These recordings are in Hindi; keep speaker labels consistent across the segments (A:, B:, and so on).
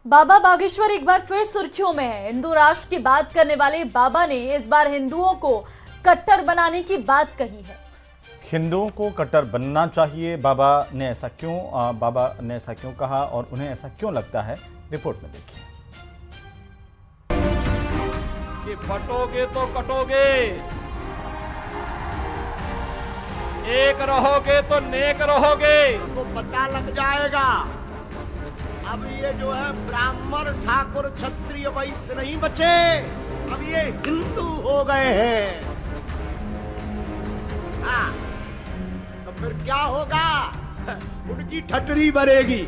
A: बाबा बागेश्वर एक बार फिर सुर्खियों में है। हिंदू राष्ट्र की बात करने वाले बाबा ने इस बार हिंदुओं को कट्टर बनाने की बात कही है।
B: हिंदुओं को कट्टर बनना चाहिए, बाबा ने ऐसा क्यों कहा और उन्हें ऐसा क्यों लगता है, रिपोर्ट में देखिए।
C: कि फटोगे तो कटोगे, एक रहोगे तो नेक रहोगे।
D: को पता लग जाएगा अब ये जो है ब्राह्मण ठाकुर क्षत्रिय वैश्य नहीं बचे, अब ये हिंदू हो गए हैं। हाँ, तो फिर क्या होगा? उनकी ठटरी भरेगी।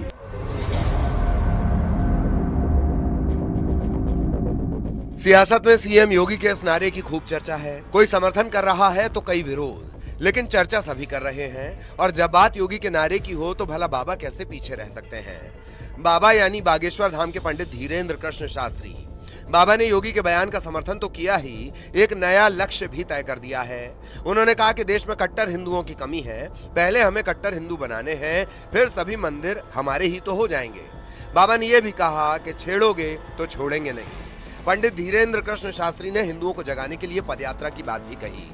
E: सियासत में सीएम योगी के इस नारे की खूब चर्चा है। कोई समर्थन कर रहा है तो कई विरोध, लेकिन चर्चा सभी कर रहे हैं। और जब बात योगी के नारे की हो तो भला बाबा कैसे पीछे रह सकते हैं। बाबा यानी बागेश्वर धाम के पंडित धीरेन्द्र कृष्ण शास्त्री। बाबा ने योगी के बयान का समर्थन तो किया ही, एक नया लक्ष्य भी तय कर दिया है। उन्होंने कहा कि देश में कट्टर हिंदुओं की कमी है, पहले हमें कट्टर हिंदू बनाने हैं, फिर सभी मंदिर हमारे ही तो हो जाएंगे। बाबा ने यह भी कहा कि छेड़ोगे तो छोड़ेंगे नहीं। पंडित धीरेन्द्र कृष्ण शास्त्री ने हिंदुओं को जगाने के लिए पदयात्रा की बात भी कही।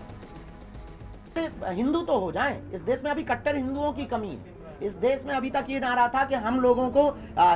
F: हिंदू तो हो जाएं, इस देश में अभी कट्टर हिंदुओं की कमी है। इस देश में अभी तक ये नारा था कि हम लोगों को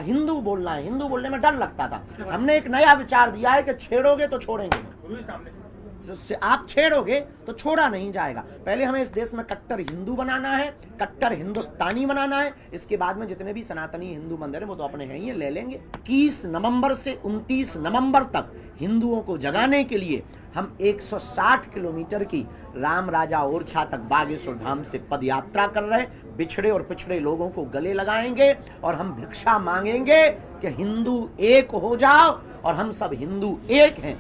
F: हिंदू बोलना है, हिंदू बोलने में डर लगता था। हमने एक नया विचार दिया है कि छेड़ोगे तो छोड़ेंगे नहीं। आप छेड़ोगे तो छोड़ा नहीं जाएगा। पहले हमें इस देश में कट्टर हिंदू बनाना है, कट्टर हिंदुस्तानी बनाना है। इसके बाद में जितने भी सनातनी हिंदू मंदिर हैं वो तो अपने हैं ही, ले लेंगे। 21 नवंबर से 29 नवंबर तक हिंदुओं को जगाने के लिए हम 160 किलोमीटर की राम राजा ओरछा तक बागेश्वर धाम से पदयात्रा कर रहे हैं। बिछड़े और पिछड़े लोगों को गले लगाएंगे और हम भिक्षा मांगेंगे कि हिंदू एक हो जाओ और हम सब हिंदू एक हैं।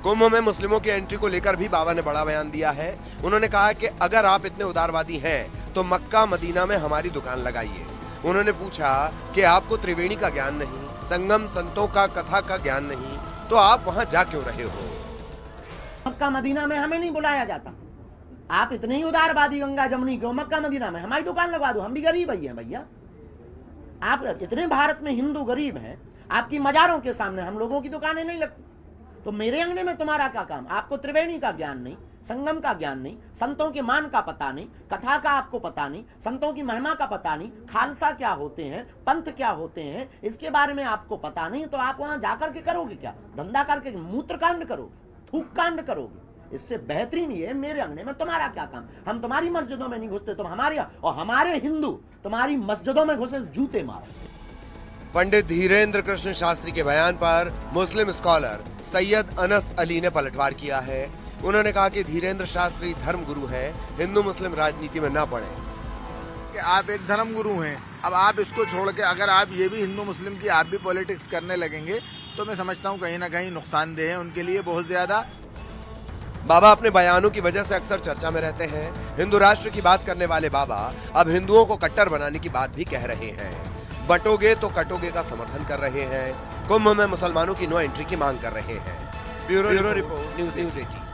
E: कुंभ में मुस्लिमों की एंट्री को लेकर भी बाबा ने बड़ा बयान दिया है। उन्होंने कहा कि अगर आप इतने उदारवादी हैं तो मक्का मदीना में हमारी दुकान लगाइए। उन्होंने पूछा कि आपको त्रिवेणी का ज्ञान नहीं, संगम संतों का कथा का ज्ञान नहीं, तो आप वहां जा क्यों रहे हो?
F: मक्का मदीना में हमें नहीं बुलाया जाता। आप इतने ही उदारवादी गंगा जमुनी क्यों? मक्का मदीना में हमारी दुकान लगवा दो, हम भी गरीब ही हैं भैया। आप इतने भारत में हिंदू गरीब हैं, आपकी मजारों के सामने हम लोगों की दुकानें नहीं लगती। तो मेरे अंगने में तुम्हारा क्या काम? आपको त्रिवेणी का ज्ञान नहीं, संगम का ज्ञान नहीं, संतों के मान का पता नहीं, कथा का आपको पता नहीं, संतों की महिमा का पता नहीं, खालसा क्या होते हैं, पंथ क्या होते हैं, इसके बारे में आपको पता नहीं। तो आप वहां जाकर के करोगे क्या? धंधा करके मूत्र कांड करोगे, थूक कांड करोगे? इससे बेहतरीन ये मेरे अंगने में तुम्हारा क्या काम? हम तुम्हारी मस्जिदों में नहीं घुसते, तुम हमारे, और हमारे हिंदू तुम्हारी मस्जिदों में घुसे जूते मारो।
E: पंडित धीरेन्द्र कृष्ण शास्त्री के बयान पर मुस्लिम स्कॉलर सैयद अनस अली ने पलटवार किया है। उन्होंने कहा कि धीरेन्द्र शास्त्री धर्म गुरु है, हिंदू मुस्लिम राजनीति में ना पड़े।
G: कि आप एक धर्म गुरु हैं, अब आप इसको छोड़ के अगर आप ये भी हिंदू मुस्लिम की आप भी पॉलिटिक्स करने लगेंगे तो मैं समझता हूँ कहीं ना कहीं नुकसानदेह है उनके लिए बहुत ज्यादा।
E: बाबा अपने बयानों की वजह से अक्सर चर्चा में रहते हैं। हिंदू राष्ट्र की बात करने वाले बाबा अब हिंदुओं को कट्टर बनाने की बात भी कह रहे हैं। बटोगे तो कटोगे का समर्थन कर रहे हैं। कुंभ में मुसलमानों की नो एंट्री की मांग कर रहे हैं। Bureau report, news 18।